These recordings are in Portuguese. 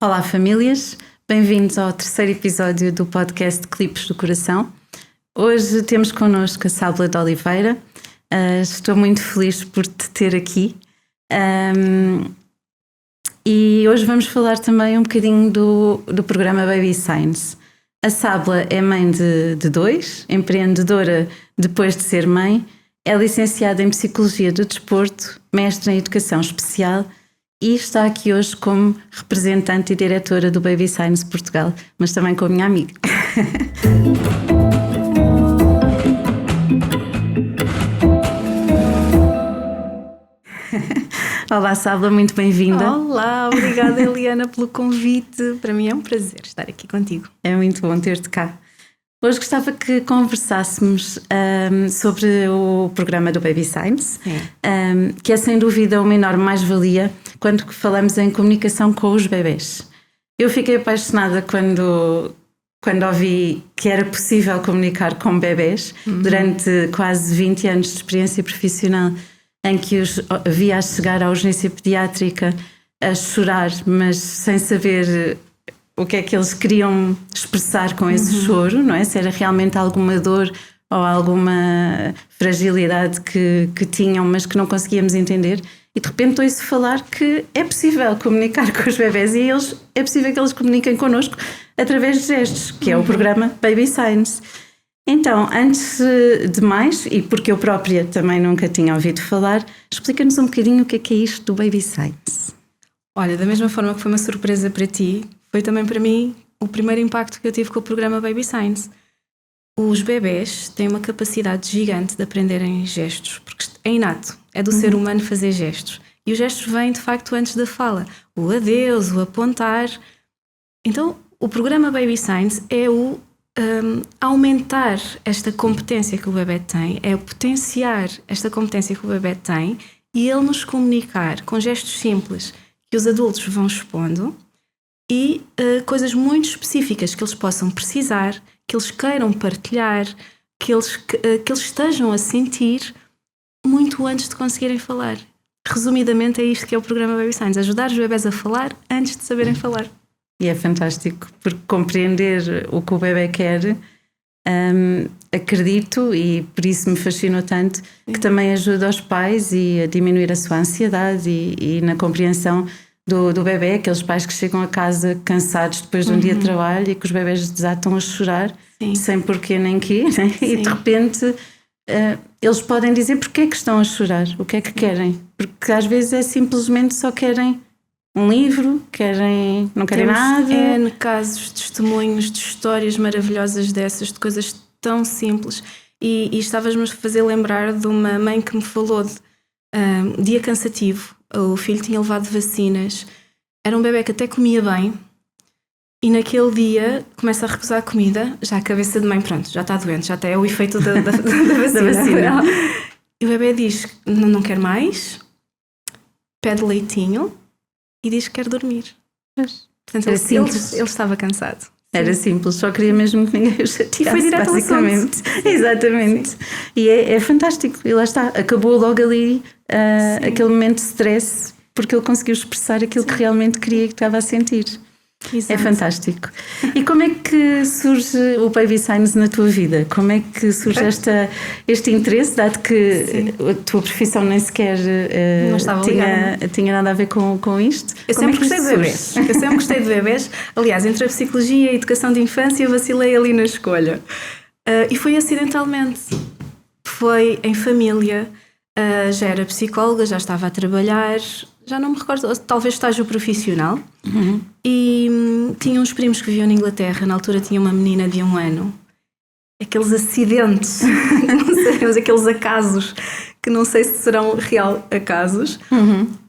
Olá famílias, bem-vindos ao terceiro episódio do podcast Clipes do Coração. Hoje temos connosco a Sábula de Oliveira. Estou muito feliz por te ter aqui. E hoje vamos falar também um bocadinho do programa Baby Signs. A Sábula é mãe de dois, empreendedora depois de ser mãe, é licenciada em Psicologia do Desporto, mestre em Educação Especial e está aqui hoje como representante e diretora do Baby Signs Portugal, mas também com a minha amiga. Olá, Sábula, muito bem-vinda. Olá, obrigada Eliana pelo convite. Para mim é um prazer estar aqui contigo. É muito bom ter-te cá. Hoje gostava que conversássemos sobre o programa do Baby Signs, que é sem dúvida uma enorme mais-valia quando falamos em comunicação com os bebés. Eu fiquei apaixonada quando ouvi que era possível comunicar com bebés durante quase 20 anos de experiência profissional, em que os via a chegar à urgência pediátrica a chorar, mas sem saber o que é que eles queriam expressar com esse choro, não é? Se era realmente alguma dor ou alguma fragilidade que tinham, mas que não conseguíamos entender. E de repente ouço falar que é possível comunicar com os bebés e é possível que eles comuniquem connosco através de gestos, que é o programa Baby Signs. Então, antes de mais, e porque eu própria também nunca tinha ouvido falar, explica-nos um bocadinho o que é isto do Baby Signs. Olha, da mesma forma que foi uma surpresa para ti, foi também para mim o primeiro impacto que eu tive com o programa Baby Signs. Os bebés têm uma capacidade gigante de aprenderem gestos, porque é inato, é do ser humano fazer gestos. E os gestos vêm de facto antes da fala. O adeus, o apontar. Então, o programa Baby Signs é o aumentar esta competência que o bebé tem, é potenciar esta competência que o bebé tem e ele nos comunicar com gestos simples que os adultos vão expondo e coisas muito específicas que eles possam precisar, que eles queiram partilhar, que eles estejam a sentir muito antes de conseguirem falar. Resumidamente é isto que é o programa Baby Signs, ajudar os bebés a falar antes de saberem falar. E é fantástico, porque compreender o que o bebé quer, acredito, e por isso me fascinou tanto, que também ajuda os pais a diminuir a sua ansiedade e na compreensão do bebé, aqueles pais que chegam a casa cansados depois de um dia de trabalho e que os bebés desatam a chorar, sem porquê nem quê, né? E de repente eles podem dizer porque é que estão a chorar, o que é que querem, porque às vezes é simplesmente só querem um livro, não querem nada. Temos casos, testemunhos de histórias maravilhosas dessas, de coisas tão simples. E estavas-me a fazer lembrar de uma mãe que me falou de dia cansativo. O filho tinha levado vacinas. Era um bebé que até comia bem. E naquele dia começa a recusar a comida. Já a cabeça de mãe, pronto, já está doente. Já é o efeito da vacina. E o bebé diz, não quer mais. Pede leitinho. E diz que quer dormir. Portanto, ele estava cansado. Era simples, só queria mesmo que ninguém o chateasse. E foi direto basicamente. Exatamente. E é fantástico. E lá está, acabou logo ali aquele momento de stress, porque ele conseguiu expressar aquilo que realmente queria e que estava a sentir. Exato. É fantástico. E como é que surge o Baby Signs na tua vida? Como é que surge este interesse, dado que a tua profissão nem sequer tinha nada a ver com isto? Eu sempre gostei de bebés. Aliás, entre a psicologia e a educação de infância eu vacilei ali na escolha. E foi acidentalmente. Foi em família. Já era psicóloga, já estava a trabalhar, já não me recordo, talvez estágio profissional. E tinha uns primos que viviam na Inglaterra. Na altura tinha uma menina de 1 ano. Aqueles acidentes, não sabemos, aqueles acasos que não sei se serão real acasos.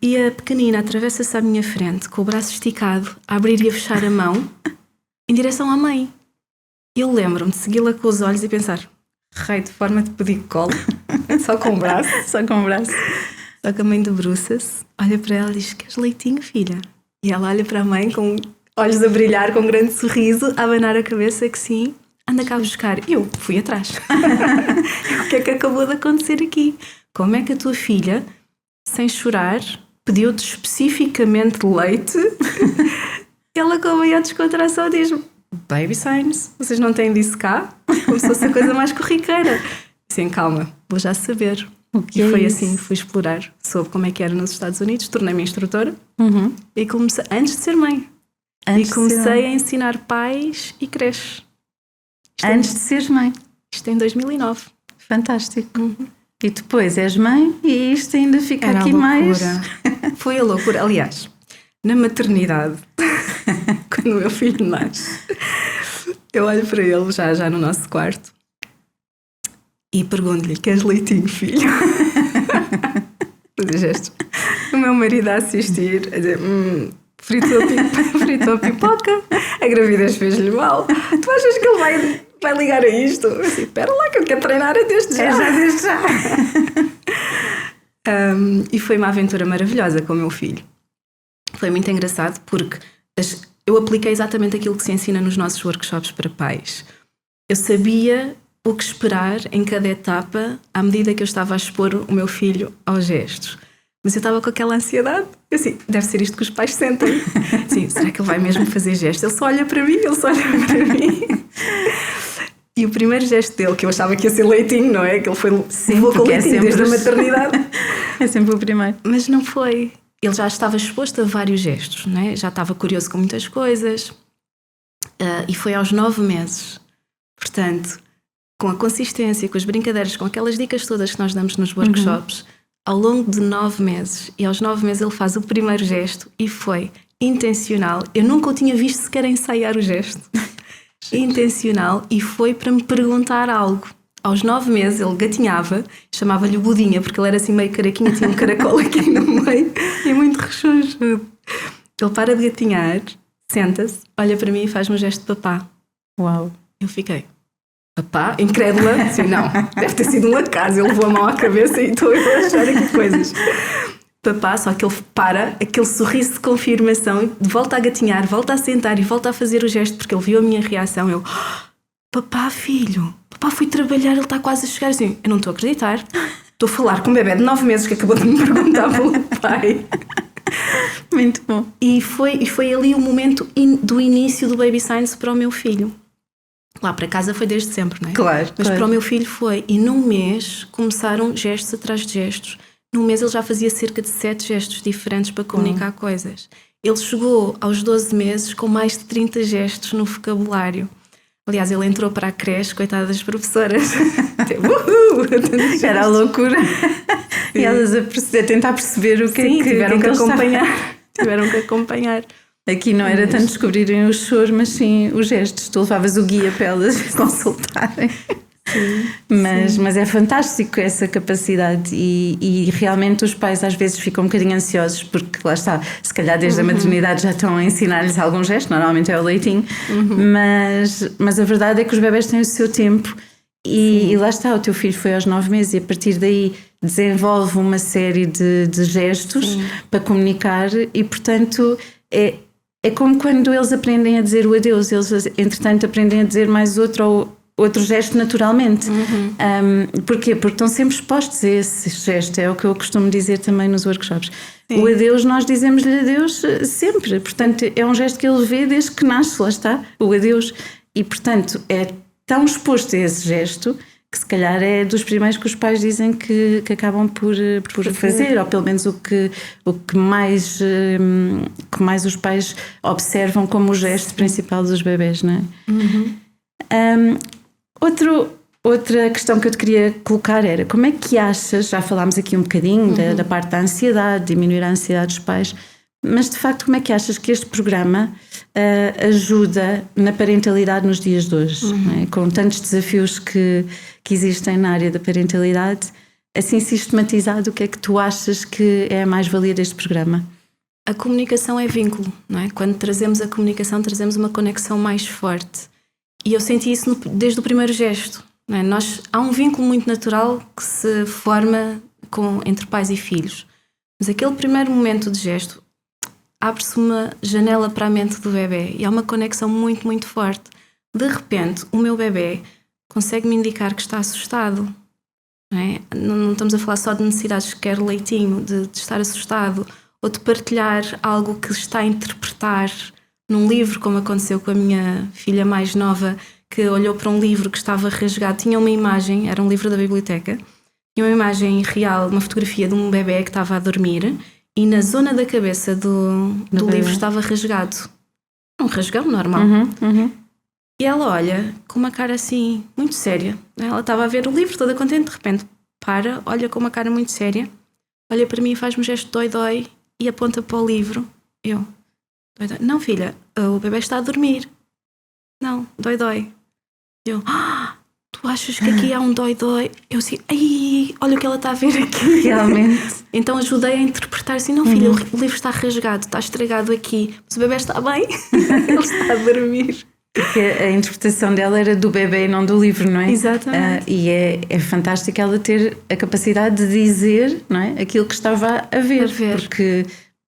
E a pequenina atravessa-se à minha frente com o braço esticado, a abrir e a fechar a mão em direção à mãe. Eu lembro-me de segui-la com os olhos e pensar, raio de forma de pedir colo, só com o braço. Só com o braço. Só que a mãe debruça-se, olha para ela e diz, queres leitinho, filha? E ela olha para a mãe com olhos a brilhar, com um grande sorriso, a abanar a cabeça que sim, anda cá a buscar. Eu fui atrás. O que é que acabou de acontecer aqui? Como é que a tua filha, sem chorar, pediu-te especificamente leite ela, com a maior descontração, diz-me: Baby Signs, vocês não têm disso cá? Como se fosse a coisa mais corriqueira. Assim, calma, vou já saber. E foi isso? assim, fui explorar sobre como é que era nos Estados Unidos, tornei-me instrutora e comecei, antes de ser mãe, comecei a ensinar pais e creches. Antes de seres mãe. Isto em 2009. Fantástico. E depois és mãe e isto ainda fica Era aqui a mais. Foi a loucura. Aliás, na maternidade, quando o meu filho nasce, eu olho para ele já no nosso quarto e pergunto-lhe: queres leitinho, filho? Fazer gestos. O meu marido a assistir, a dizer: fritou a pipoca, a gravidez fez-lhe mal. Tu achas que ele vai ligar a isto? Eu assim, espera lá que eu quero treinar desde já. Desde já. E foi uma aventura maravilhosa com o meu filho. Foi muito engraçado porque eu apliquei exatamente aquilo que se ensina nos nossos workshops para pais. Eu sabia o que esperar em cada etapa à medida que eu estava a expor o meu filho aos gestos. Mas eu estava com aquela ansiedade. Eu assim, deve ser isto que os pais sentem. Sim, será que ele vai mesmo fazer gestos? Ele só olha para mim, E o primeiro gesto dele, que eu achava que ia ser leitinho, não é? Que ele foi levou com leitinho desde a maternidade. É sempre o primeiro. Mas não foi. Ele já estava exposto a vários gestos, não é? Já estava curioso com muitas coisas. E foi aos 9 meses. Portanto, com a consistência, com as brincadeiras, com aquelas dicas todas que nós damos nos workshops, ao longo de 9 meses, e aos 9 meses ele faz o primeiro gesto e foi intencional. Eu nunca o tinha visto sequer ensaiar o gesto. Intencional, e foi para me perguntar algo. Aos 9 meses ele gatinhava, chamava-lhe o Budinha, porque ele era assim meio caraquinho, tinha um caracol aqui no meio e muito rechonchudo. Ele para de gatinhar, senta-se, olha para mim e faz-me um gesto de papá. Uau! Eu fiquei: papá? Incrédula? Assim, não, deve ter sido um acaso. Ele levou a mão à cabeça e estou a achar aqui coisas. Papá, só que ele para, aquele sorriso de confirmação, e volta a gatinhar, volta a sentar e volta a fazer o gesto, porque ele viu a minha reação. Eu: papá, filho, papá foi trabalhar, ele está quase a chegar. Assim, eu não estou a acreditar, estou a falar com um bebê de 9 meses que acabou de me perguntar pelo pai. Muito bom. E foi ali o momento do início do Baby Science para o meu filho. Lá para casa foi desde sempre, não é? Claro. Mas para o meu filho foi. E num mês começaram gestos atrás de gestos. Num mês ele já fazia cerca de 7 gestos diferentes para comunicar coisas. Ele chegou aos 12 meses com mais de 30 gestos no vocabulário. Aliás, ele entrou para a creche, coitada das professoras. Era a loucura. E elas a tentar perceber o que Sim, é que tiveram que acompanhar. Tiveram que acompanhar. Aqui não era tanto descobrirem o choro, mas sim os gestos. Tu levavas o guia para elas consultarem. Mas é fantástico essa capacidade e realmente os pais às vezes ficam um bocadinho ansiosos porque lá está, se calhar desde a maternidade já estão a ensinar-lhes algum gesto, normalmente é o leitinho, mas a verdade é que os bebés têm o seu tempo e lá está, o teu filho foi aos 9 meses e a partir daí desenvolve uma série de gestos para comunicar e portanto é como quando eles aprendem a dizer o adeus, eles entretanto aprendem a dizer mais outro gesto naturalmente. Porquê? Porque estão sempre expostos a esse gesto, é o que eu costumo dizer também nos workshops. Sim. O adeus, nós dizemos-lhe adeus sempre, portanto é um gesto que ele vê desde que nasce, lá está, o adeus, e portanto é tão exposto a esse gesto que se calhar é dos primeiros que os pais dizem que acabam por fazer, ou pelo menos o que mais os pais observam como o gesto principal dos bebés, não é? Outra questão que eu te queria colocar era como é que achas, já falámos aqui um bocadinho da parte da ansiedade, diminuir a ansiedade dos pais, mas de facto como é que achas que este programa ajuda na parentalidade nos dias de hoje, não é? Com tantos desafios que existem na área da parentalidade, assim sistematizado, o que é que tu achas que é a mais-valia deste programa? A comunicação é vínculo, não é? Quando trazemos a comunicação, trazemos uma conexão mais forte. E eu senti isso desde o primeiro gesto. Não é? Há um vínculo muito natural que se forma entre pais e filhos. Mas aquele primeiro momento de gesto abre-se uma janela para a mente do bebê e há uma conexão muito, muito forte. De repente, o meu bebê consegue me indicar que está assustado. Não é? Não estamos a falar só de necessidades que quer leitinho, de estar assustado ou de partilhar algo que está a interpretar num livro, como aconteceu com a minha filha mais nova, que olhou para um livro que estava rasgado, tinha uma imagem, era um livro da biblioteca, tinha uma imagem real, uma fotografia de um bebê que estava a dormir e na zona da cabeça do livro estava rasgado. Um rasgão normal. E ela olha com uma cara assim, muito séria. Ela estava a ver o livro toda contente, de repente para, olha com uma cara muito séria, olha para mim e faz-me um gesto de dói-dói e aponta para o livro. Eu, dói-dói. Não, filha, o bebê está a dormir. Não, dói-dói. Eu, tu achas que aqui há um dói-dói? Eu assim, ai, olha o que ela está a ver aqui. Realmente. Então ajudei a interpretar assim, não, filha, o livro está rasgado, está estragado aqui, mas o bebê está bem, ele está a dormir. Porque a interpretação dela era do bebê e não do livro, não é? Exatamente. E é fantástico ela ter a capacidade de dizer, não é, aquilo que estava a ver. Porque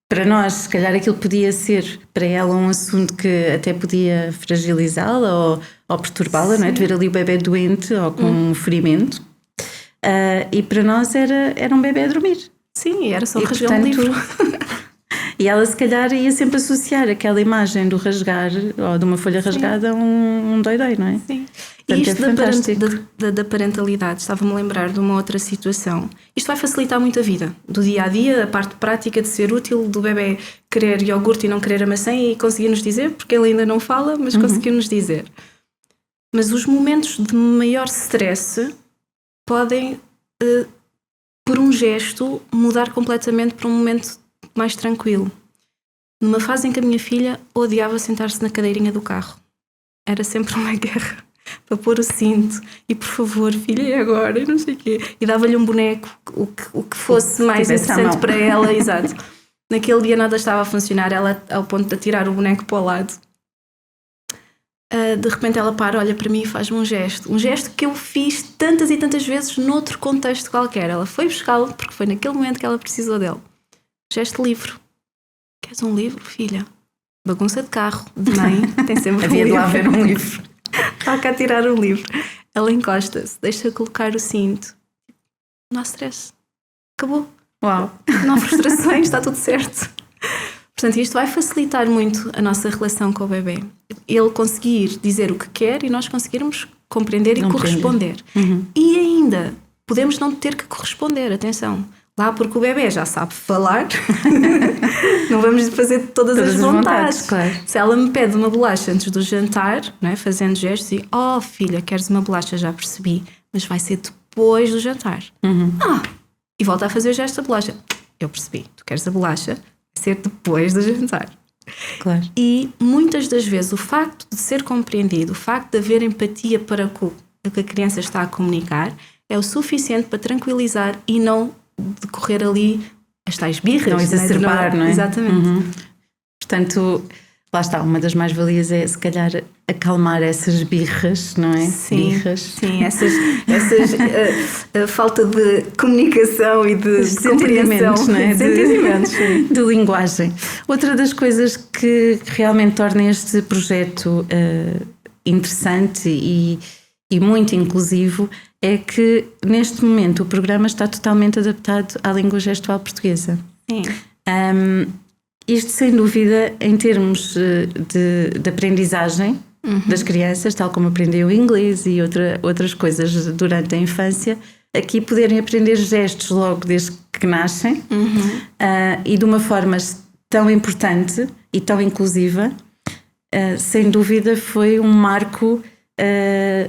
para nós, se calhar aquilo podia ser para ela um assunto que até podia fragilizá-la ou perturbá-la, não é? De ver ali o bebê doente ou com um ferimento. E para nós era um bebê a dormir. Sim, era só rasgar um livro. E ela se calhar ia sempre associar aquela imagem do rasgar ou de uma folha rasgada a um dói-dói, não é? Sim. Portanto, e isto da parentalidade, estava-me a lembrar de uma outra situação. Isto vai facilitar muito a vida, do dia a dia, a parte prática de ser útil, do bebê querer iogurte e não querer a maçã e conseguir-nos dizer, porque ele ainda não fala, mas conseguir-nos dizer. Mas os momentos de maior stress podem, por um gesto, mudar completamente para um momento mais tranquilo. Numa fase em que a minha filha odiava sentar-se na cadeirinha do carro. Era sempre uma guerra para pôr o cinto e por favor, filha, e agora? E não sei o quê. E dava-lhe um boneco, o que fosse mais interessante para ela. Exato. Naquele dia nada estava a funcionar, ela ao ponto de atirar o boneco para o lado. De repente ela para, olha para mim e faz-me um gesto que eu fiz tantas e tantas vezes noutro contexto qualquer. Ela foi buscá-lo porque foi naquele momento que ela precisou dele. Gesto de livro. Queres um livro, filha? Bagunça de carro, de mãe, tem sempre um livro. Havia de lá haver um livro. Está cá a tirar um livro. Ela encosta-se, deixa colocar o cinto. Não há stress. Acabou. Uau. Não há frustrações, está tudo certo. Portanto, isto vai facilitar muito a nossa relação com o bebê. Ele conseguir dizer o que quer e nós conseguirmos compreender e corresponder. E ainda, podemos não ter que corresponder, atenção. Lá porque o bebê já sabe falar, não vamos fazer todas as vontades. Claro. Se ela me pede uma bolacha antes do jantar, não é? Fazendo gestos e filha, queres uma bolacha? Já percebi, mas vai ser depois do jantar. E volta a fazer o gesto da bolacha. Eu percebi, tu queres a bolacha, vai ser depois do jantar. Claro. E muitas das vezes o facto de ser compreendido, o facto de haver empatia para o que a criança está a comunicar é o suficiente para tranquilizar e não decorrer ali as tais birras. Não exacerbar, não é? Exatamente. Portanto, lá está, uma das mais-valias é se calhar acalmar essas birras, não é? Sim, birras. Sim, essas a falta de comunicação e de sentimentos, não é? Sentimentos, de linguagem. Outra das coisas que realmente torna este projeto interessante e muito inclusivo é que neste momento o programa está totalmente adaptado à língua gestual portuguesa. Sim. Isto sem dúvida em termos de aprendizagem das crianças, tal como aprender o inglês e outras coisas durante a infância, aqui poderem aprender gestos logo desde que nascem e de uma forma tão importante e tão inclusiva, sem dúvida foi um marco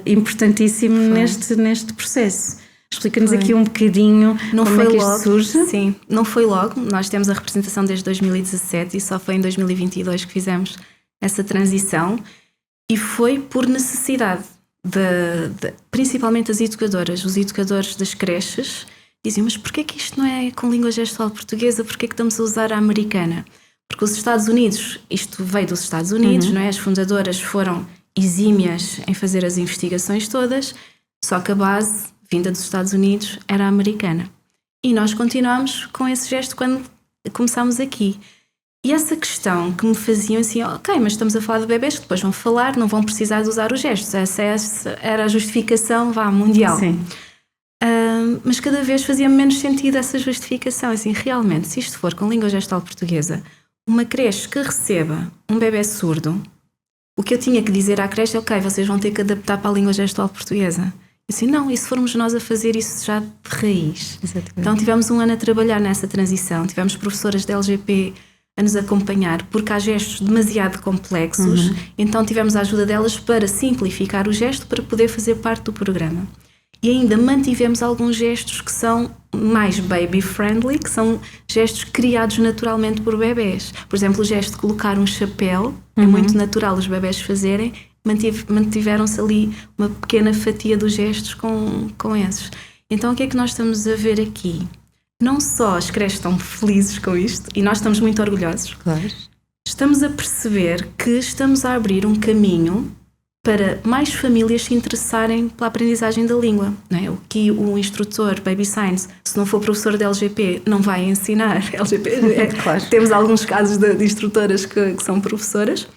importantíssimo neste processo. Explica-nos aqui um bocadinho como é que isto surge. Sim, não foi logo. Nós temos a representação desde 2017 e só foi em 2022 que fizemos essa transição e foi por necessidade principalmente as educadoras, os educadores das creches diziam, mas porquê que isto não é com língua gestual portuguesa, porquê que estamos a usar a americana? Porque os Estados Unidos, isto veio dos Estados Unidos, não é? As fundadoras foram exímias em fazer as investigações todas, só que a base vinda dos Estados Unidos era americana. E nós continuamos com esse gesto quando começámos aqui. E essa questão que me faziam assim, ok, mas estamos a falar de bebês que depois vão falar, não vão precisar de usar os gestos. Essa era a justificação, mundial. Sim. Mas cada vez fazia menos sentido essa justificação. Assim, realmente, se isto for com língua gestual portuguesa, uma creche que receba um bebê surdo, o que eu tinha que dizer à creche é: ok, vocês vão ter que adaptar para a língua gestual portuguesa. Eu disse: não, e se formos nós a fazer isso já de raiz? Exatamente. Então tivemos um ano a trabalhar nessa transição, tivemos professoras de LGP a nos acompanhar, porque há gestos demasiado complexos, então tivemos a ajuda delas para simplificar o gesto para poder fazer parte do programa. E ainda mantivemos alguns gestos que são mais baby-friendly, que são gestos criados naturalmente por bebés. Por exemplo, o gesto de colocar um chapéu, é muito natural os bebés fazerem, mantiveram-se ali uma pequena fatia dos gestos com esses. Então o que é que nós estamos a ver aqui? Não só as creches estão felizes com isto, e nós estamos muito orgulhosos, claro. Estamos a perceber que estamos a abrir um caminho para mais famílias se interessarem pela aprendizagem da língua, não é? O que o instrutor Baby Signs, se não for professor de LGP, não vai ensinar LGP. Claro. Temos alguns casos de instrutoras que são professoras.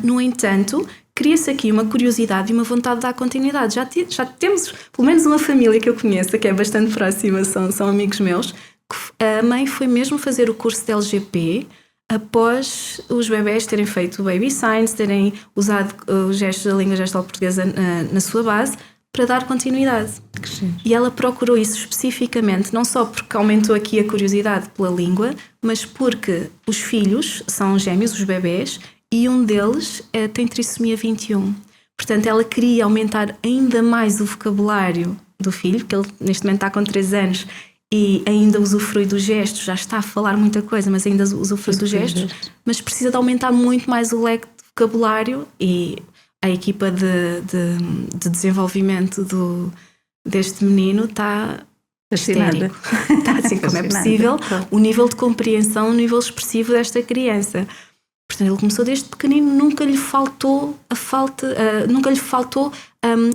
No entanto, cria-se aqui uma curiosidade e uma vontade de dar continuidade. Já temos pelo menos uma família que eu conheço, que é bastante próxima, são amigos meus, que a mãe foi mesmo fazer o curso de LGP após os bebés terem feito o Baby Signs, terem usado os gestos da língua gestual portuguesa na sua base, para dar continuidade. E ela procurou isso especificamente, não só porque aumentou aqui a curiosidade pela língua, mas porque os filhos são gêmeos, os bebés, e um deles tem trissomia 21. Portanto, ela queria aumentar ainda mais o vocabulário do filho, porque ele neste momento está com 3 anos e ainda usufrui dos gestos, já está a falar muita coisa, mas ainda usufrui dos gestos, mas precisa de aumentar muito mais o leque de vocabulário, e a equipa de desenvolvimento deste menino está histérico. Está assim como é possível, o nível de compreensão, o nível expressivo desta criança. Portanto, ele começou desde pequenino, nunca lhe faltou a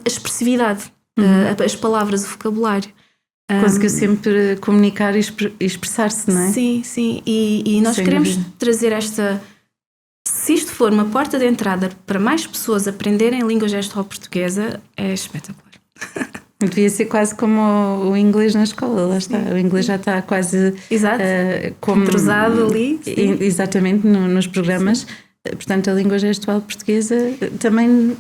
expressividade, as palavras, o vocabulário. Conseguiu sempre comunicar e expressar-se, não é? Sim, sim. E nós queremos trazer esta... Se isto for uma porta de entrada para mais pessoas aprenderem língua gestual portuguesa, é espetacular. Devia ser quase como o inglês na escola, lá está. O inglês já está quase... Exato. Entrosado ali. Exatamente, nos programas. Sim. Portanto, a língua gestual portuguesa também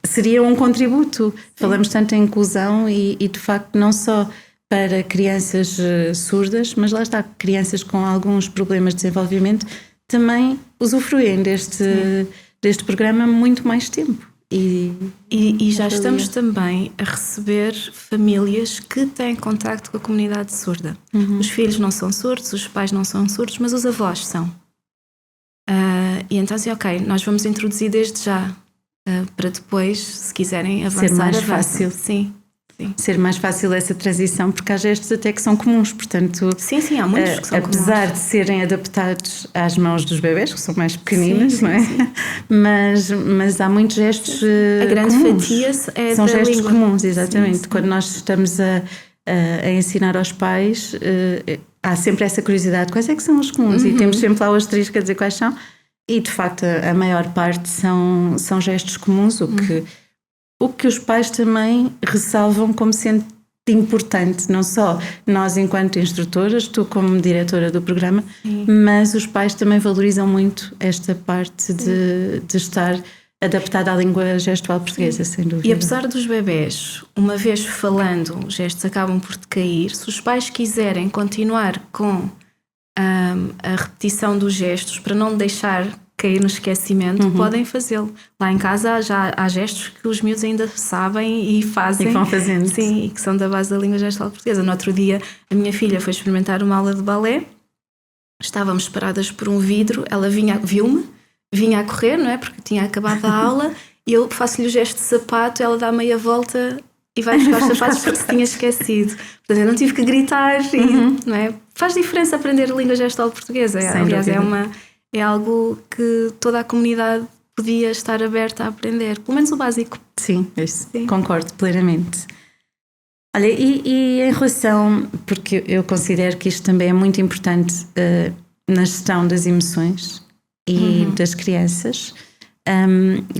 seria um contributo. Sim. Falamos tanto em inclusão e de facto não só para crianças surdas, mas lá está, crianças com alguns problemas de desenvolvimento também usufruem deste programa muito mais tempo. E já estamos também a receber famílias que têm contacto com a comunidade surda. Os filhos não são surdos, os pais não são surdos, mas os avós são. E então assim, ok, nós vamos introduzir desde já, para depois, se quiserem avançar, ser mais fácil. Sim. Ser mais fácil essa transição, porque há gestos até que são comuns, portanto... Sim, há muitos que são apesar comuns. De serem adaptados às mãos dos bebés, que são mais pequeninas, não é? Sim. Mas há muitos gestos a grande comuns. Fatia é são da gestos língua. comuns, exatamente. Sim. Quando nós estamos a ensinar aos pais, há sempre essa curiosidade, quais é que são os comuns? E temos sempre lá o asterisco a dizer quais são, e de facto a maior parte são gestos comuns, o que os pais também ressalvam como sendo importante, não só nós enquanto instrutoras, tu como diretora do programa, mas os pais também valorizam muito esta parte de estar adaptada à língua gestual portuguesa, sem dúvida. E apesar dos bebés, uma vez falando, os gestos acabam por decair, se os pais quiserem continuar com a repetição dos gestos para não deixar cair no esquecimento, podem fazê-lo. Lá em casa já há gestos que os miúdos ainda sabem e fazem. E vão fazendo. Sim, e que são da base da língua gestual portuguesa. No outro dia, a minha filha foi experimentar uma aula de balé. Estávamos separadas por um vidro. Ela viu-me, vinha a correr, não é? Porque tinha acabado a aula. E eu faço-lhe o gesto de sapato, ela dá meia volta e vai buscar os sapatos porque se tinha esquecido. Portanto, eu não tive que gritar. Não é? Faz diferença aprender a língua gestual portuguesa. Aliás, é algo que toda a comunidade podia estar aberta a aprender, pelo menos o básico. Sim, concordo plenamente. Olha, e em relação, porque eu considero que isto também é muito importante na gestão das emoções e das crianças,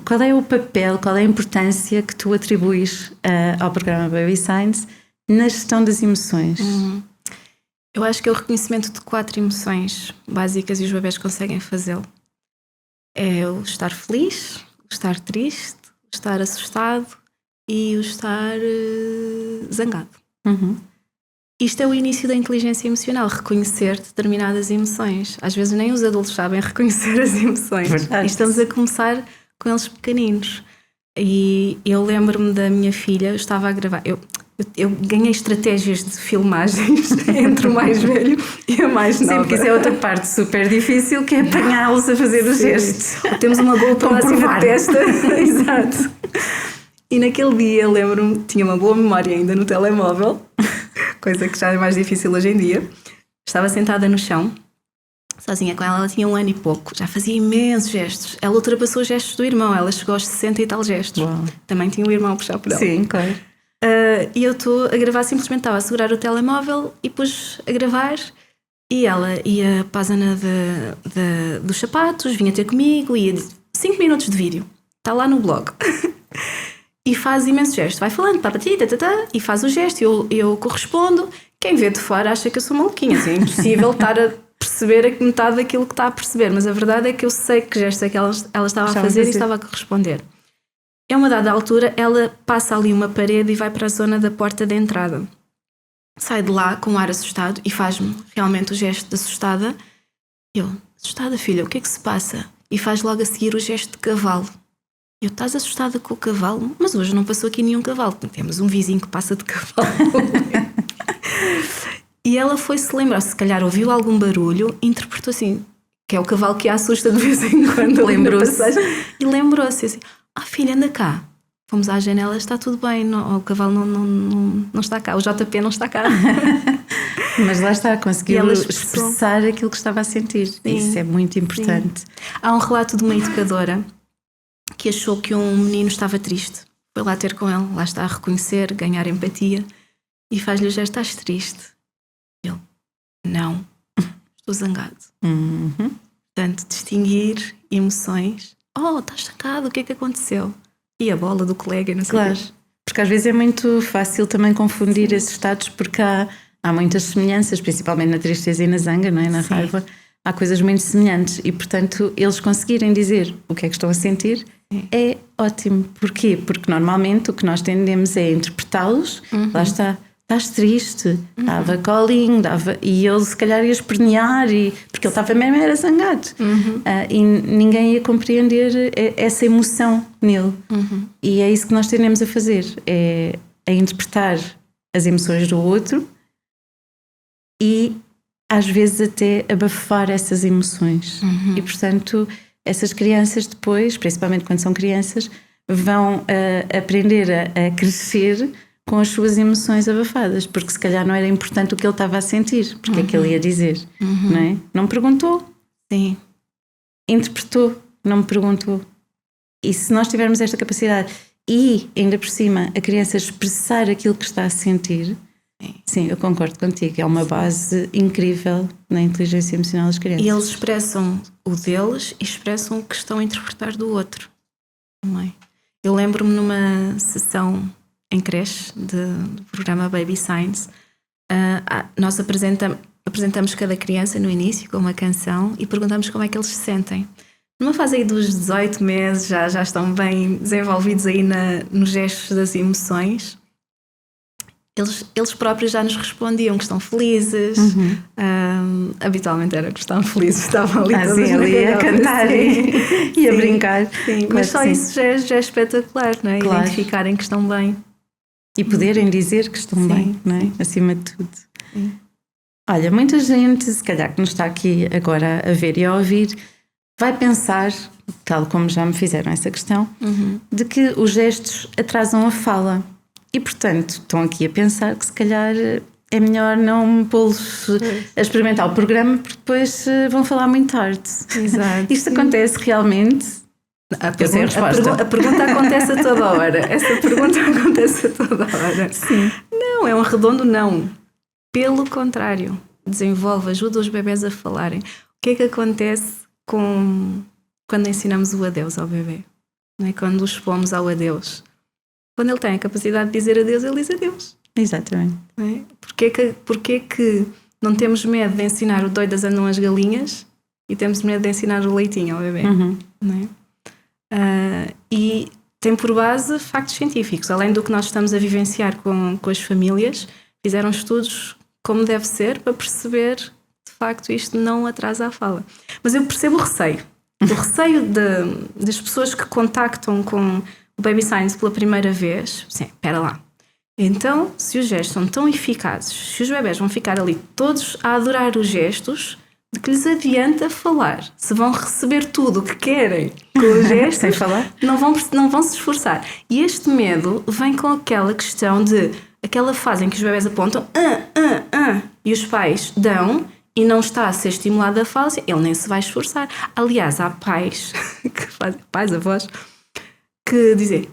qual é o papel, qual é a importância que tu atribuis ao programa Baby Signs na gestão das emoções? Eu acho que é o reconhecimento de 4 emoções básicas e os bebés conseguem fazê-lo. É o estar feliz, o estar triste, o estar assustado e o estar zangado. Isto é o início da inteligência emocional, reconhecer determinadas emoções. Às vezes nem os adultos sabem reconhecer as emoções. E estamos a começar com eles pequeninos. E eu lembro-me da minha filha, eu estava a gravar... Eu ganhei estratégias de filmagens entre o mais velho e a mais nova. Sim, porque isso é outra parte super difícil, que é apanhá-los a fazer os gestos. Temos uma GoPro assim na testa. Exato. E naquele dia, lembro-me, tinha uma boa memória ainda no telemóvel, coisa que já é mais difícil hoje em dia. Estava sentada no chão, sozinha com ela. Ela tinha 1 ano e pouco, já fazia imensos gestos. Ela ultrapassou os gestos do irmão, ela chegou aos 60 e tal gestos. Uau. Também tinha o irmão a puxar por ela. Sim, claro. E eu estou a gravar, simplesmente estava a segurar o telemóvel e pus a gravar, e ela ia para a zona dos sapatos, vinha ter comigo, ia 5 minutos de vídeo, está lá no blog. E faz imenso gesto, vai falando, e faz o gesto, eu correspondo. Quem vê de fora acha que eu sou maluquinha, assim, é impossível estar a perceber metade daquilo que está a perceber, mas a verdade é que eu sei que gesto é que ela estava a fazer e estava a corresponder. A uma dada altura, ela passa ali uma parede e vai para a zona da porta de entrada. Sai de lá com um ar assustado e faz-me realmente o gesto de assustada. Eu, assustada, filha, o que é que se passa? E faz logo a seguir o gesto de cavalo. Eu, estás assustada com o cavalo? Mas hoje não passou aqui nenhum cavalo. Temos um vizinho que passa de cavalo. E ela foi-se lembrar, se calhar ouviu algum barulho, interpretou assim, que é o cavalo que a assusta de vez em quando. Lembrou-se. E lembrou-se assim, filha, anda cá. Fomos à janela, está tudo bem, não, o cavalo não está cá, o JP não está cá. Mas lá está, conseguiu expressar aquilo que estava a sentir. Sim. Isso é muito importante. Sim. Há um relato de uma educadora que achou que um menino estava triste. Foi lá ter com ele, lá está a reconhecer, ganhar empatia, e faz-lhe o gesto, estás triste? Ele, não, estou zangado. Portanto, distinguir emoções. Estás zangado, o que é que aconteceu? E a bola do colega, não sei. Claro, porque às vezes é muito fácil também confundir esses estados, porque há muitas semelhanças, principalmente na tristeza e na zanga, não é? Na raiva, há coisas muito semelhantes e, portanto, eles conseguirem dizer o que é que estão a sentir é ótimo. Porquê? Porque normalmente o que nós tendemos é interpretá-los, lá está, estás triste, dava colinho, e ele se calhar ia espernear, porque ele estava mesmo era zangado, e ninguém ia compreender essa emoção nele. E é isso que nós tendemos a fazer, é a interpretar as emoções do outro e às vezes até abafar essas emoções. E portanto essas crianças depois, principalmente quando são crianças, vão aprender a crescer com as suas emoções abafadas, porque se calhar não era importante o que ele estava a sentir, porque é que ele ia dizer, não é? Não perguntou, interpretou, não me perguntou. E se nós tivermos esta capacidade e ainda por cima a criança expressar aquilo que está a sentir, sim, eu concordo contigo, é uma base incrível na inteligência emocional das crianças. E eles expressam o deles e expressam o que estão a interpretar do outro também. Eu lembro-me numa sessão em creche do programa Baby Signs, nós apresentamos cada criança no início com uma canção e perguntamos como é que eles se sentem. Numa fase aí dos 18 meses, já estão bem desenvolvidos aí nos gestos das emoções. Eles próprios já nos respondiam que estão felizes. Habitualmente era que estavam felizes, estavam ali todas ali a cantar e a brincar. Sim, mas só isso já é espetacular, não é? Claro. Identificarem que estão bem. E poderem dizer que estão bem, não é? Acima de tudo. Olha, muita gente, se calhar que nos está aqui agora a ver e a ouvir, vai pensar, tal como já me fizeram essa questão, de que os gestos atrasam a fala. E, portanto, estão aqui a pensar que se calhar é melhor não pô-los a experimentar o programa, porque depois vão falar muito tarde. Exato. Isto acontece realmente? A pergunta acontece a toda hora. Essa pergunta acontece a toda hora. Sim. Não, é um redondo não. Pelo contrário, desenvolve, ajuda os bebés a falarem. O que é que acontece quando ensinamos o adeus ao bebê? Não é? Quando os expomos ao adeus. Quando ele tem a capacidade de dizer adeus, ele diz adeus. Exatamente. Não é? Porquê que Não temos medo de ensinar o doidas andam as galinhas e temos medo de ensinar o leitinho ao bebê. Não é? E tem por base factos científicos. Além do que nós estamos a vivenciar com as famílias, fizeram estudos como deve ser para perceber, de facto, isto não atrasa a fala. Mas eu percebo o receio. O receio das pessoas que contactam com o Baby Signs pela primeira vez. Sim, espera lá. Então, se os gestos são tão eficazes, se os bebés vão ficar ali todos a adorar os gestos, de que lhes adianta falar? Se vão receber tudo o que querem com os gestos, sem falar, não vão se esforçar. E este medo vem com aquela questão de aquela fase em que os bebés apontam e os pais dão e não está a ser estimulado a fala, ele nem se vai esforçar. Aliás, há pais, pais, avós, que dizem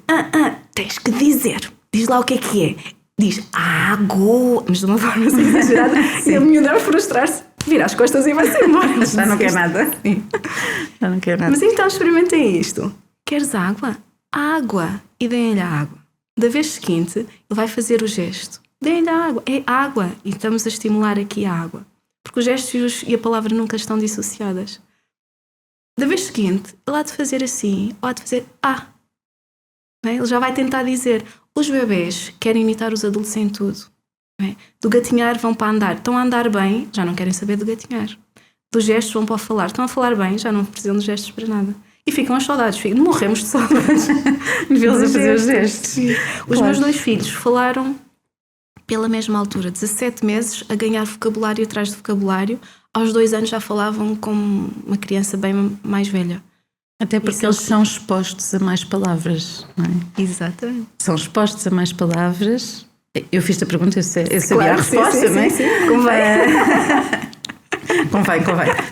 tens que dizer, diz lá o que é. Diz água, mas de uma forma assim exagerada, e a miúda vai frustrar-se, vira as costas e vai-se embora. Já não quer nada. Já não quer nada. Mas então experimentem isto. Queres água? Água. E deem-lhe a água. Da vez seguinte, ele vai fazer o gesto. Deem-lhe a água. É água. E estamos a estimular aqui a água. Porque os gestos e a palavra nunca estão dissociadas. Da vez seguinte, ele há de fazer assim, ou há de fazer Ele já vai tentar dizer. Os bebés querem imitar os adultos em tudo. Do gatinhar vão para andar. Estão a andar bem, já não querem saber do gatinhar. Dos gestos vão para o falar. Estão a falar bem, já não precisam de gestos para nada. E ficam as saudades. Morremos de saudades. De vê-los a fazer os gestos. Os meus 2 filhos falaram pela mesma altura. 17 meses a ganhar vocabulário atrás de vocabulário. Aos 2 anos já falavam como uma criança bem mais velha. Até porque eles são expostos a mais palavras, não é? Exatamente. São expostos a mais palavras. Eu fiz a pergunta, eu sabia a resposta, não é? Sim. Convém.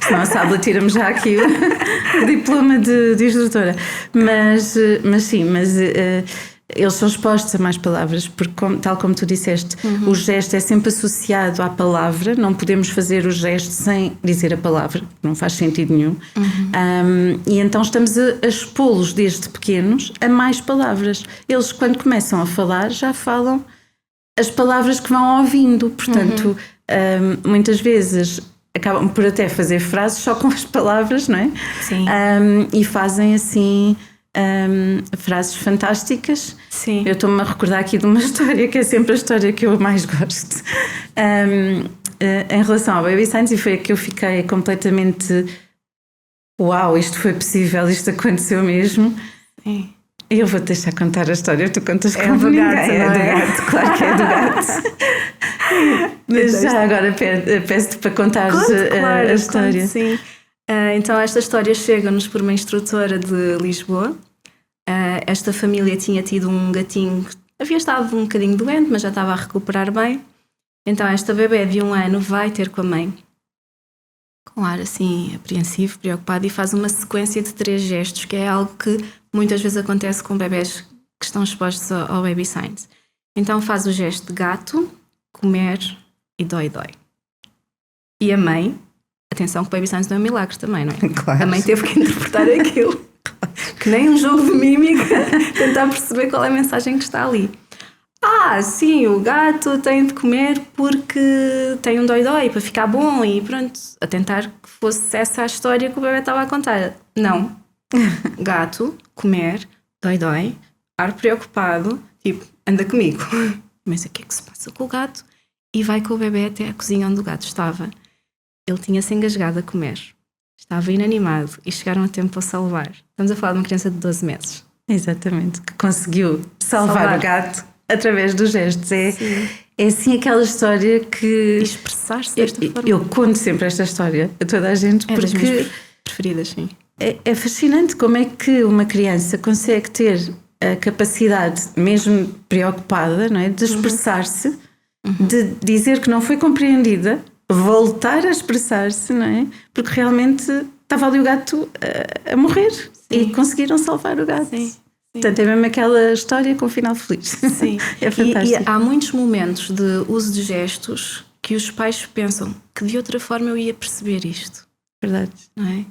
Senão a Sábila tira-me já aqui o diploma de instrutora. Mas eles são expostos a mais palavras, porque tal como tu disseste, o gesto é sempre associado à palavra, não podemos fazer o gesto sem dizer a palavra, não faz sentido nenhum. E então estamos a expô-los desde pequenos a mais palavras. Eles, quando começam a falar, já falam as palavras que vão ouvindo, portanto, muitas vezes acabam por até fazer frases só com as palavras, não é? Sim. E fazem assim frases fantásticas. Sim. Eu estou-me a recordar aqui de uma história que é sempre a história que eu mais gosto, em relação ao Baby Signs, e foi a que eu fiquei completamente uau, isto foi possível, isto aconteceu mesmo. Sim. Eu vou-te deixar contar a história, tu contas é como do ninguém. Gato, É do gato, claro que é do gato. Mas já agora peço-te para contares a história. Sim. Então esta história chega-nos por uma instrutora de Lisboa. Esta família tinha tido um gatinho que havia estado um bocadinho doente, mas já estava a recuperar bem. Então esta bebé de 1 ano vai ter com a mãe, com ar assim apreensivo, preocupado, e faz uma sequência de 3 gestos, que é algo que muitas vezes acontece com bebés que estão expostos ao Baby Signs. Então faz o gesto de gato, comer e dói. E a mãe, atenção que o Baby Signs não é um milagre também, não é? Claro. A mãe teve que interpretar aquilo. Que nem um jogo de mímica, tentar perceber qual é a mensagem que está ali. Sim, o gato tem de comer porque tem um dói para ficar bom, e pronto, a tentar que fosse essa a história que o bebê estava a contar. Não. Gato, comer, dói, ar preocupado, tipo, anda comigo. Mas o que é que se passa com o gato? E vai com o bebê até à cozinha onde o gato estava. Ele tinha-se engasgado a comer. Estava inanimado e chegaram a tempo para o salvar. Estamos a falar de uma criança de 12 meses. Exatamente, que conseguiu salvar o gato através dos gestos. É assim aquela história que... expressar-se desta forma. Eu conto sempre esta história a toda a gente, porque... das minhas preferidas, sim. É fascinante como é que uma criança consegue ter a capacidade, mesmo preocupada, não é, de expressar-se, de dizer que não foi compreendida, voltar a expressar-se, não é? Porque realmente estava ali o gato a morrer. Sim. E conseguiram salvar o gato. Sim. Portanto, é mesmo aquela história com um final feliz. Sim. É fantástico. E há muitos momentos de uso de gestos que os pais pensam que de outra forma eu ia perceber isto. Verdade. Não é?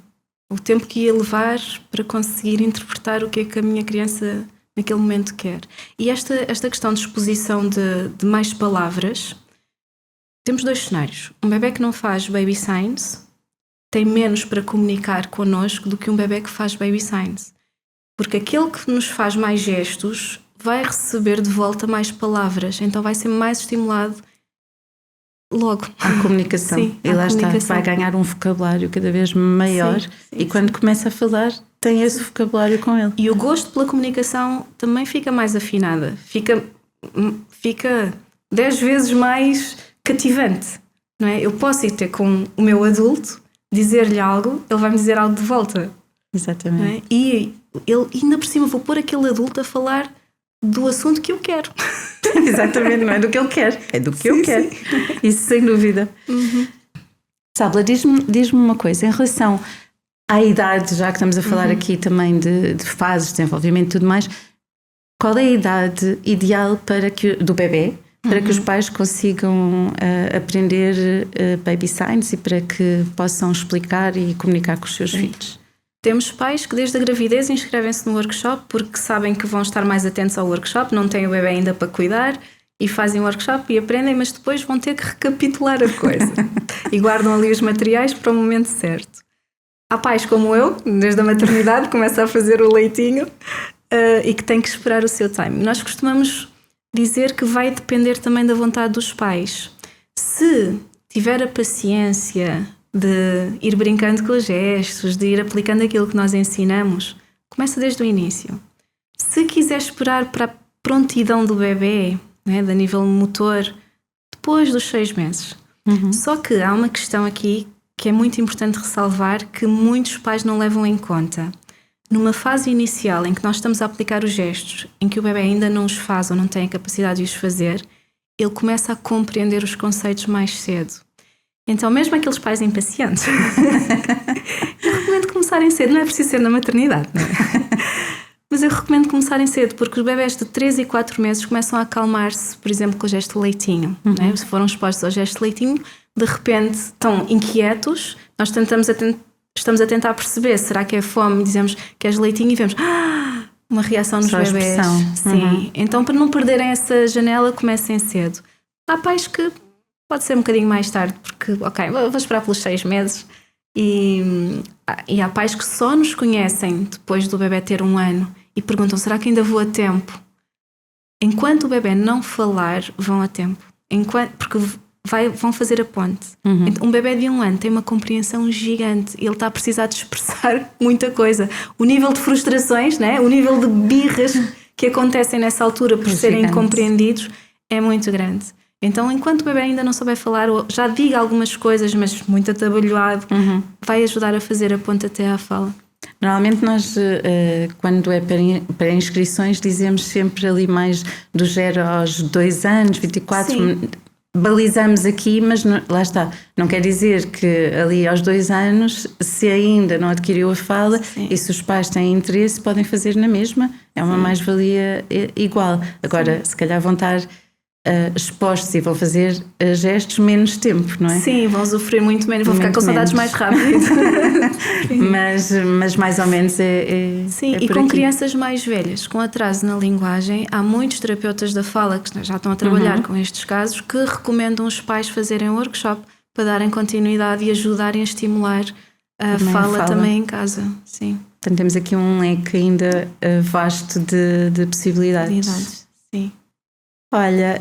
O tempo que ia levar para conseguir interpretar o que é que a minha criança naquele momento quer. E esta questão de exposição de mais palavras temos 2 cenários. Um bebê que não faz baby signs tem menos para comunicar connosco do que um bebê que faz baby signs. Porque aquele que nos faz mais gestos vai receber de volta mais palavras, então vai ser mais estimulado logo. A comunicação. Sim, e lá está, vai ganhar um vocabulário cada vez maior, e quando começa a falar, tem esse vocabulário com ele. E o gosto pela comunicação também fica mais afinada, fica 10 vezes mais cativante, não é? Eu posso ir ter com o meu adulto, dizer-lhe algo, ele vai me dizer algo de volta. Exatamente. É? E ele, ainda por cima, vou pôr aquele adulto a falar do assunto que eu quero. Exatamente, não é do que ele quer, é do que eu quero. Isso sem dúvida. Sábila, diz-me uma coisa, em relação à idade, já que estamos a falar aqui também de fases de desenvolvimento e tudo mais, qual é a idade ideal do bebê para que os pais consigam aprender baby signs e para que possam explicar e comunicar com os seus filhos? Temos pais que desde a gravidez inscrevem-se no workshop porque sabem que vão estar mais atentos ao workshop, não têm o bebê ainda para cuidar e fazem o workshop e aprendem, mas depois vão ter que recapitular a coisa e guardam ali os materiais para o momento certo. Há pais como eu, desde a maternidade, começam a fazer o leitinho e que têm que esperar o seu time. Nós costumamos dizer que vai depender também da vontade dos pais. Se tiver a paciência de ir brincando com os gestos, de ir aplicando aquilo que nós ensinamos, começa desde o início. Se quiser esperar para a prontidão do bebê, né, a nível motor, depois dos 6 meses. Só que há uma questão aqui que é muito importante ressalvar, que muitos pais não levam em conta. Numa fase inicial em que nós estamos a aplicar os gestos, em que o bebê ainda não os faz ou não tem a capacidade de os fazer, ele começa a compreender os conceitos mais cedo. Então, mesmo aqueles pais impacientes, eu recomendo começarem cedo. Não é preciso ser na maternidade, não é? Mas eu recomendo começarem cedo, porque os bebés de 3 e 4 meses começam a acalmar-se, por exemplo, com o gesto de leitinho. Não é? Se foram expostos ao gesto de leitinho, de repente estão inquietos, nós estamos a tentar perceber, será que é fome? Dizemos que és leitinho e vemos uma reação nos bebés. Sim. Então, para não perderem essa janela, comecem cedo. Há pais que pode ser um bocadinho mais tarde, porque, vou esperar pelos 6 meses. E há pais que só nos conhecem depois do bebê ter 1 ano e perguntam, será que ainda vou a tempo? Enquanto o bebê não falar, vão a tempo. Porque vão fazer a ponte. Um bebê de 1 ano tem uma compreensão gigante. Ele está a precisar de expressar muita coisa. O nível de frustrações, né? O nível de birras que acontecem nessa altura por serem incompreendidos é muito grande. Então, enquanto o bebê ainda não souber falar, ou já diga algumas coisas, mas muito atabalhoado, vai ajudar a fazer a ponte até à fala. Normalmente nós, quando é para inscrições, dizemos sempre ali mais do 0 aos 2 anos, 24, balizamos aqui, mas lá está. Não quer dizer que ali aos 2 anos, se ainda não adquiriu a fala e se os pais têm interesse, podem fazer na mesma. É uma mais-valia igual. Agora, se calhar vão estar expostos e vão fazer gestos menos tempo, não é? Sim, vão sofrer muito menos, vão ficar com saudades mais rápido. mas mais ou menos Sim, e com crianças mais velhas, com atraso na linguagem, há muitos terapeutas da fala que já estão a trabalhar com estes casos, que recomendam os pais fazerem workshop para darem continuidade e ajudarem a estimular a fala também em casa. Sim. Portanto, temos aqui um leque ainda vasto de possibilidades. Sim. Olha,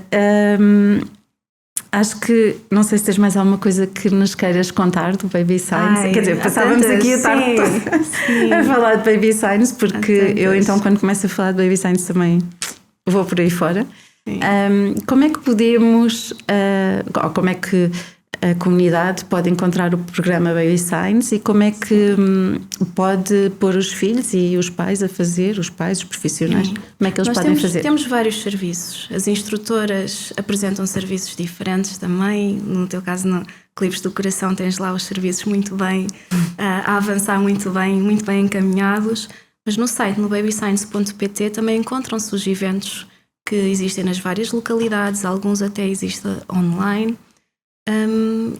acho que, não sei se tens mais alguma coisa que nos queiras contar do Baby Signs. Quer dizer, passávamos aqui a tarde toda a falar de Baby Signs, porque eu então quando começo a falar de Baby Signs também vou por aí fora. Como é que podemos, como é que a comunidade pode encontrar o programa Baby Signs e como é que pode pôr os filhos e os pais a fazer, os pais, os profissionais, como é que eles podem fazer? Temos vários serviços. As instrutoras apresentam serviços diferentes também. No teu caso, no Clipes do Coração, tens lá os serviços muito bem, a avançar muito bem encaminhados. Mas no site, no babysigns.pt, também encontram-se os eventos que existem nas várias localidades, alguns até existem online.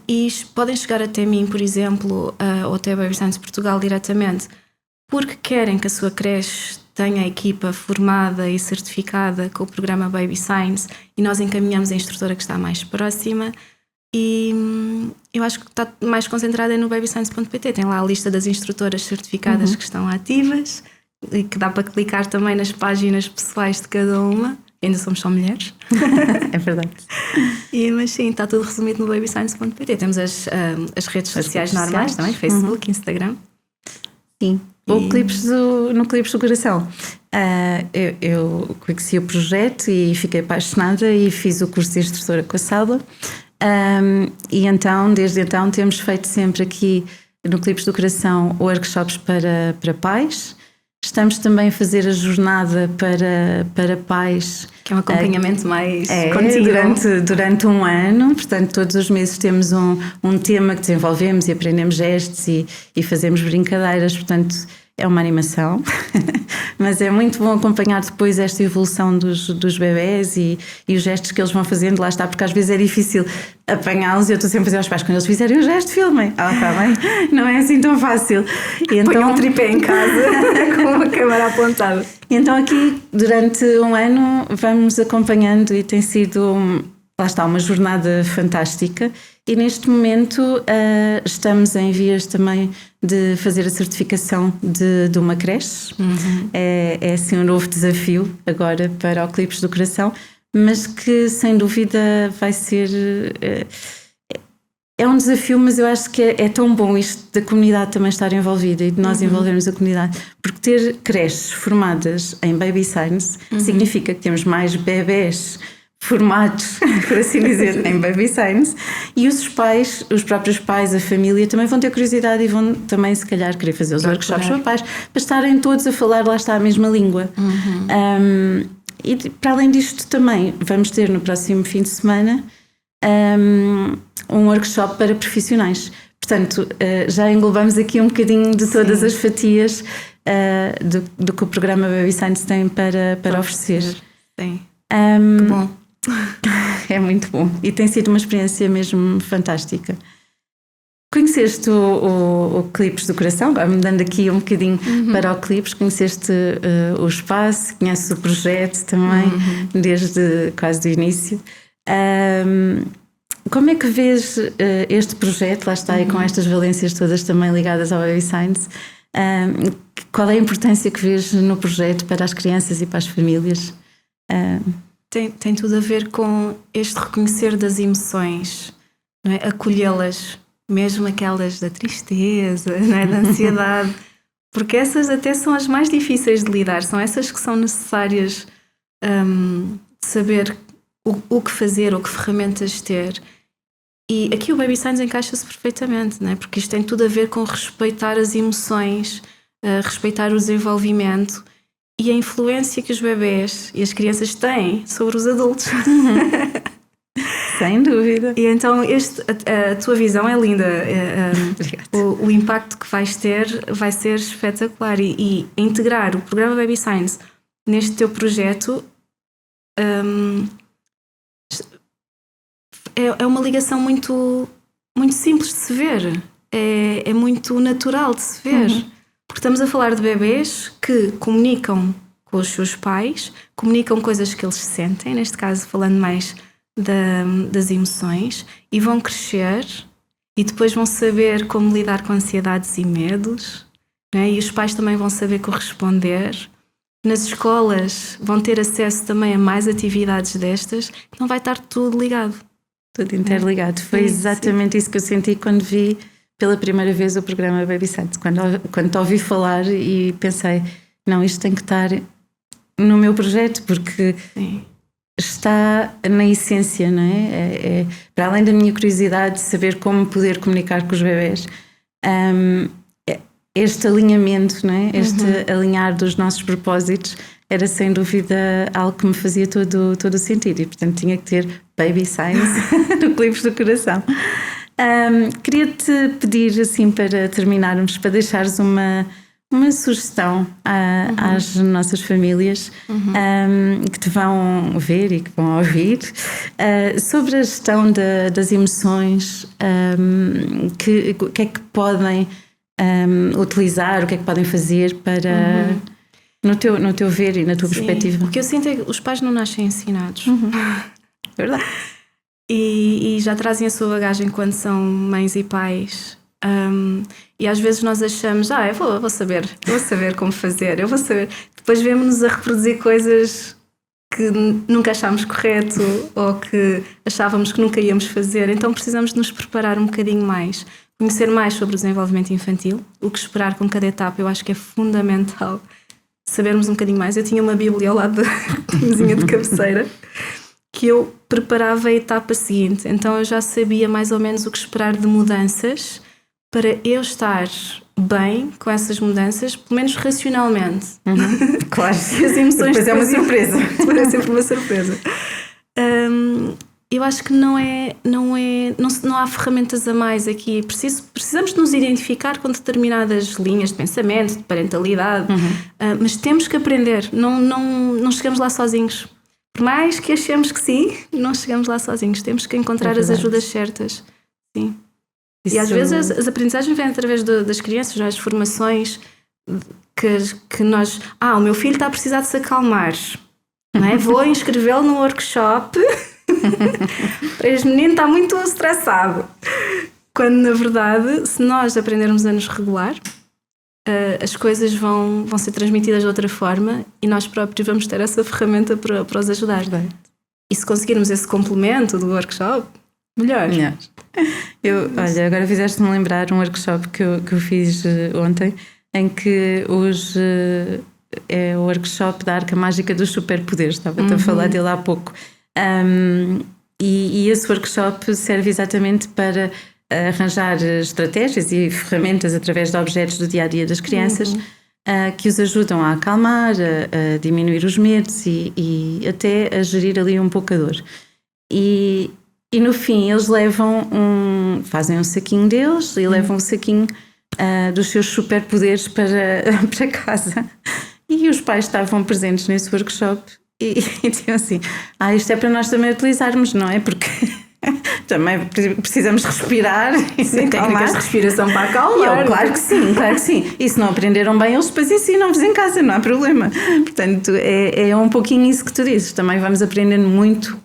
E podem chegar até mim, por exemplo, ou até a Baby Signs Portugal diretamente, porque querem que a sua creche tenha a equipa formada e certificada com o programa Baby Signs e nós encaminhamos a instrutora que está mais próxima. E eu acho que está mais concentrada no babyscience.pt. Tem lá a lista das instrutoras certificadas que estão ativas e que dá para clicar também nas páginas pessoais de cada uma. Ainda somos só mulheres. É verdade. Mas sim, está tudo resumido no babyscience.pt. Temos as redes sociais normais também, Facebook, Instagram. Sim. No Clipes do Coração, eu conheci o projeto e fiquei apaixonada e fiz o curso de instrutora com a Sala. E então, desde então, temos feito sempre aqui no Clipes do Coração workshops para pais. Estamos também a fazer a jornada para pais, que é um acompanhamento mais contínuo. Durante um ano. Portanto, todos os meses temos um tema que desenvolvemos e aprendemos gestos e fazemos brincadeiras. Portanto, é uma animação. Mas é muito bom acompanhar depois esta evolução dos bebés e os gestos que eles vão fazendo. Lá está, porque às vezes é difícil apanhá-los. Eu estou sempre a dizer aos pais, quando eles fizerem o gesto, filmem. Está bem? Não é assim tão fácil. E então, põe um tripé em casa com uma câmera apontada. Então aqui, durante um ano, vamos acompanhando e tem sido, lá está, uma jornada fantástica. E neste momento estamos em vias também de fazer a certificação de uma creche. É assim um novo desafio agora para o Clipes do Coração, mas que sem dúvida vai ser... É um desafio, mas eu acho que é tão bom isto da comunidade também estar envolvida e de nós envolvermos a comunidade, porque ter creches formadas em Baby Science significa que temos mais bebés formados, por assim dizer, em Baby Science, e os pais, os próprios pais, a família também vão ter curiosidade e vão também se calhar querer fazer os workshops para pais, para estarem todos a falar, lá está, a mesma língua. E para além disto também vamos ter no próximo fim de semana um workshop para profissionais. Portanto, já englobamos aqui um bocadinho de todas as fatias do que o programa Baby Science tem para oferecer. Sim. Que bom. É muito bom e tem sido uma experiência mesmo fantástica. Conheceste o Clipes do Coração, mudando aqui um bocadinho para o Clipes, conheceste o espaço, conheces o projeto também desde quase do início. Como é que vês este projeto, lá está, e com estas valências todas também ligadas ao Baby Science? Qual é a importância que vês no projeto para as crianças e para as famílias? Tem tudo a ver com este reconhecer das emoções, não é? Acolhê-las, mesmo aquelas da tristeza, não é? Da ansiedade, porque essas até são as mais difíceis de lidar, são essas que são necessárias saber o que fazer, ou que ferramentas ter. E aqui o Baby Science encaixa-se perfeitamente, não é? Porque isto tem tudo a ver com respeitar as emoções, respeitar o desenvolvimento e a influência que os bebés e as crianças têm sobre os adultos. Sem dúvida. E então a tua visão é linda. O impacto que vais ter vai ser espetacular. E integrar o programa Baby Science neste teu projeto é uma ligação muito, muito simples de se ver. É muito natural de se ver. Porque estamos a falar de bebés que comunicam com os seus pais, comunicam coisas que eles sentem, neste caso falando mais das emoções, e vão crescer e depois vão saber como lidar com ansiedades e medos, né? E os pais também vão saber corresponder. Nas escolas vão ter acesso também a mais atividades destas, então vai estar tudo ligado. Tudo interligado. Foi exatamente isso que eu senti quando vi pela primeira vez o programa Baby Science. Quando te ouvi falar e pensei, não, isto tem que estar no meu projeto, porque está na essência, não é? Para além da minha curiosidade de saber como poder comunicar com os bebés, este alinhamento, não é? Este alinhar dos nossos propósitos era sem dúvida algo que me fazia todo o sentido, e portanto tinha que ter Baby Science no Clipes do Coração. Queria-te pedir, assim, para terminarmos, para deixares uma sugestão às nossas famílias que te vão ver e que vão ouvir sobre a gestão das emoções, o que é que podem utilizar, o que é que podem fazer para, no teu ver e na tua perspectiva. O que eu sinto é que os pais não nascem ensinados. Verdade. e já trazem a sua bagagem quando são mães e pais. E às vezes nós achamos, eu vou saber como fazer, eu vou saber. Depois vemos-nos a reproduzir coisas que nunca achámos correto ou que achávamos que nunca íamos fazer. Então precisamos de nos preparar um bocadinho mais, conhecer mais sobre o desenvolvimento infantil, o que esperar com cada etapa. Eu acho que é fundamental sabermos um bocadinho mais. Eu tinha uma bíblia ao lado da mesinha de cabeceira que eu preparava a etapa seguinte, então eu já sabia mais ou menos o que esperar de mudanças para eu estar bem com essas mudanças, pelo menos racionalmente. Claro. As emoções depois é uma surpresa. Depois é sempre uma surpresa. Eu acho que não há ferramentas a mais aqui. Precisamos de nos identificar com determinadas linhas de pensamento, de parentalidade, mas temos que aprender. Não chegamos lá sozinhos. Por mais que achemos que sim, não chegamos lá sozinhos. Temos que encontrar as ajudas certas. Sim. Isso... E às vezes as aprendizagens vêm através das crianças, as formações que nós... o meu filho está a precisar de se acalmar. Não é? Vou inscrevê-lo num workshop para este menino está muito estressado. Quando na verdade, se nós aprendermos a nos regular, as coisas vão ser transmitidas de outra forma e nós próprios vamos ter essa ferramenta para os ajudar. E se conseguirmos esse complemento do workshop, melhor. Olha, agora fizeste-me lembrar um workshop que eu fiz ontem, em que é o workshop da Arca Mágica dos Superpoderes. Estava-te a falar dele há pouco. E esse workshop serve exatamente para arranjar estratégias e ferramentas através de objetos do dia-a-dia das crianças que os ajudam a acalmar, a diminuir os medos e até a gerir ali um pouco a dor. E no fim eles fazem um saquinho deles e levam o saquinho dos seus superpoderes para casa. E os pais estavam presentes nesse workshop e diziam assim, isto é para nós também utilizarmos, não é? Porque também precisamos respirar e sim, técnicas de respiração para acalmar. Claro que sim. E se não aprenderam bem, eles depois ensinam-vos em casa, não há problema. Portanto, é um pouquinho isso que tu dizes. Também vamos aprendendo muito.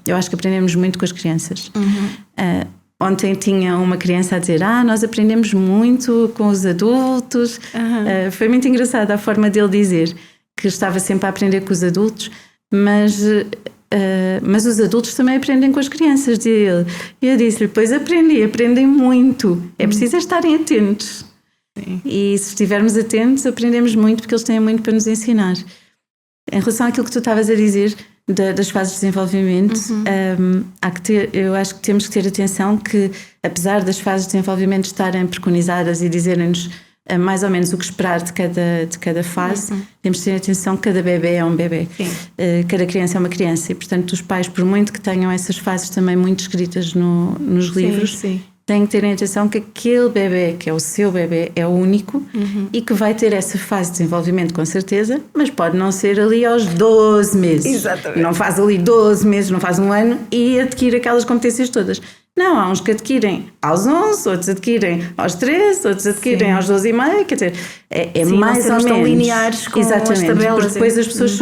Eu acho que aprendemos muito com as crianças. Ontem tinha uma criança a dizer nós aprendemos muito com os adultos. Foi muito engraçada a forma dele dizer que estava sempre a aprender com os adultos, mas os adultos também aprendem com as crianças, dizia ele. E eu disse-lhe, pois aprendem muito. É preciso estarem atentos. Sim. E se estivermos atentos, aprendemos muito, porque eles têm muito para nos ensinar. Em relação àquilo que tu estavas a dizer das fases de desenvolvimento, eu acho que temos que ter atenção que, apesar das fases de desenvolvimento estarem preconizadas e dizerem-nos mais ou menos o que esperar de cada fase, temos que ter atenção que cada bebê é um bebê, cada criança é uma criança, e portanto os pais, por muito que tenham essas fases também muito escritas nos livros, têm que ter atenção que aquele bebê, que é o seu bebê, é o único e que vai ter essa fase de desenvolvimento com certeza, mas pode não ser ali aos 12 meses. Exatamente. Não faz ali 12 meses, não faz um ano e adquire aquelas competências todas. Não, há uns que adquirem aos 11, outros adquirem aos 13, outros adquirem aos 12 e meio, quer dizer, é mais ou menos tão lineares com as tabelas. Porque depois as pessoas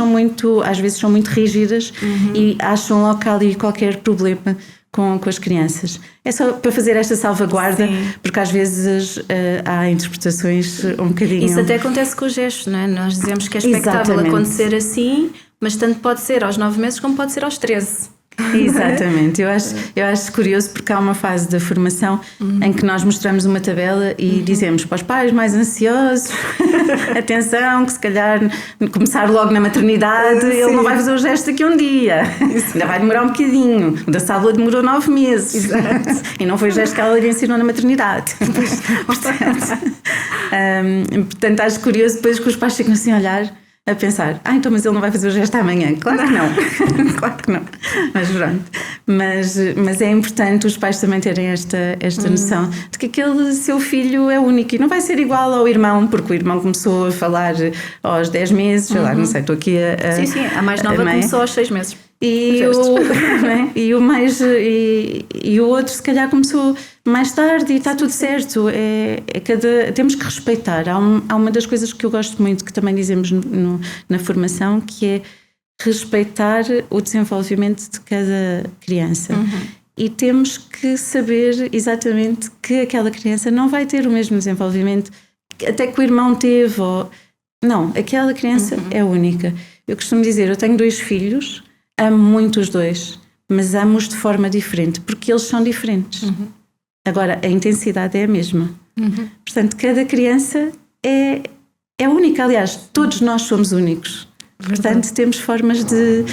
às vezes são muito rígidas e acham logo ali qualquer problema com as crianças. É só para fazer esta salvaguarda, porque às vezes há interpretações um bocadinho... Isso até acontece com os gestos, não é? Nós dizemos que é expectável acontecer assim, mas tanto pode ser aos 9 meses como pode ser aos 13. Exatamente, eu acho curioso porque há uma fase da formação em que nós mostramos uma tabela e dizemos para os pais mais ansiosos atenção, que se calhar começar logo na maternidade ele não vai fazer o gesto daqui a um dia, ainda vai demorar um bocadinho, o da Sábula demorou 9 meses e não foi o gesto que ela lhe ensinou na maternidade. Portanto acho curioso depois que os pais ficam assim a olhar a pensar, então mas ele não vai fazer o gesto amanhã. Claro que não. Claro que não. Mas pronto. Mas é importante os pais também terem esta noção de que aquele seu filho é único e não vai ser igual ao irmão, porque o irmão começou a falar aos 10 meses, sei lá, não sei, estou aqui a mais nova começou aos 6 meses. E o outro se calhar começou mais tarde e está tudo certo. Temos que respeitar. Há uma das coisas que eu gosto muito, que também dizemos na formação, que é respeitar o desenvolvimento de cada criança. E temos que saber exatamente que aquela criança não vai ter o mesmo desenvolvimento até que o irmão teve. Não, aquela criança é única. Eu costumo dizer, eu tenho 2 filhos, amo muito os 2, mas amo-os de forma diferente, porque eles são diferentes. Agora, a intensidade é a mesma. Portanto, cada criança é única. Aliás, todos nós somos únicos. Portanto, temos formas de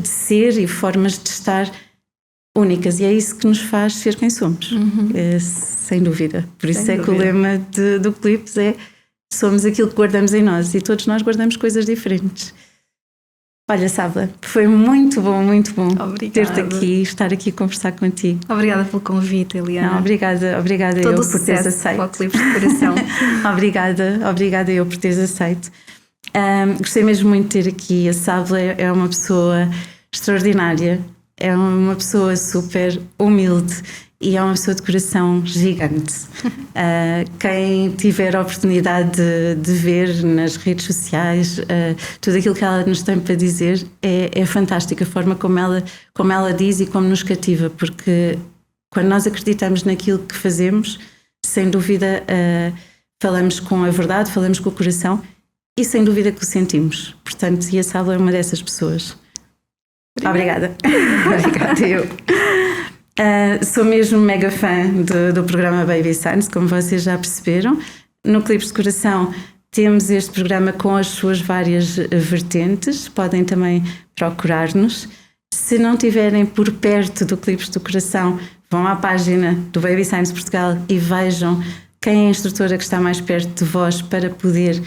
ser e formas de estar únicas, e é isso que nos faz ser quem somos, sem dúvida. Por isso que o lema do Clipes é: somos aquilo que guardamos em nós, e todos nós guardamos coisas diferentes. Olha, Sábila, foi muito bom ter-te aqui, estar aqui a conversar contigo. Obrigada pelo convite, Eliana. Não, obrigada eu por teres aceito. Para o Clipes de Coração. obrigada eu por teres aceito. Gostei mesmo muito de ter aqui. A Sábila é uma pessoa extraordinária, é uma pessoa super humilde e é uma pessoa de coração gigante. Quem tiver a oportunidade de ver nas redes sociais tudo aquilo que ela nos tem para dizer é fantástica, a forma como ela diz e como nos cativa, porque quando nós acreditamos naquilo que fazemos, sem dúvida falamos com a verdade, falamos com o coração e sem dúvida que o sentimos. Portanto, e a Sábila é uma dessas pessoas. Obrigada. Obrigada eu. Sou mesmo mega fã do programa Baby Signs, como vocês já perceberam. No Clipes de Coração temos este programa com as suas várias vertentes, podem também procurar-nos. Se não estiverem por perto do Clipes do Coração, vão à página do Baby Signs Portugal e vejam quem é a instrutora que está mais perto de vós para poderem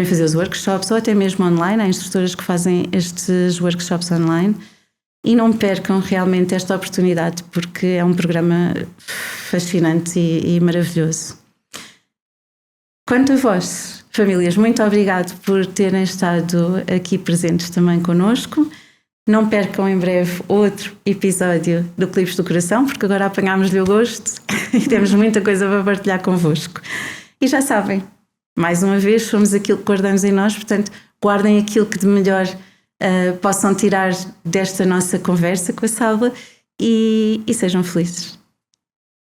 fazer os workshops, ou até mesmo online. Há instrutoras que fazem estes workshops online. E não percam realmente esta oportunidade, porque é um programa fascinante e maravilhoso. Quanto a vós, famílias, muito obrigado por terem estado aqui presentes também connosco. Não percam em breve outro episódio do Clipes do Coração, porque agora apanhámos-lhe o gosto e temos muita coisa para partilhar convosco. E já sabem, mais uma vez, somos aquilo que guardamos em nós, portanto, guardem aquilo que de melhor possam tirar desta nossa conversa com a Sábila e sejam felizes.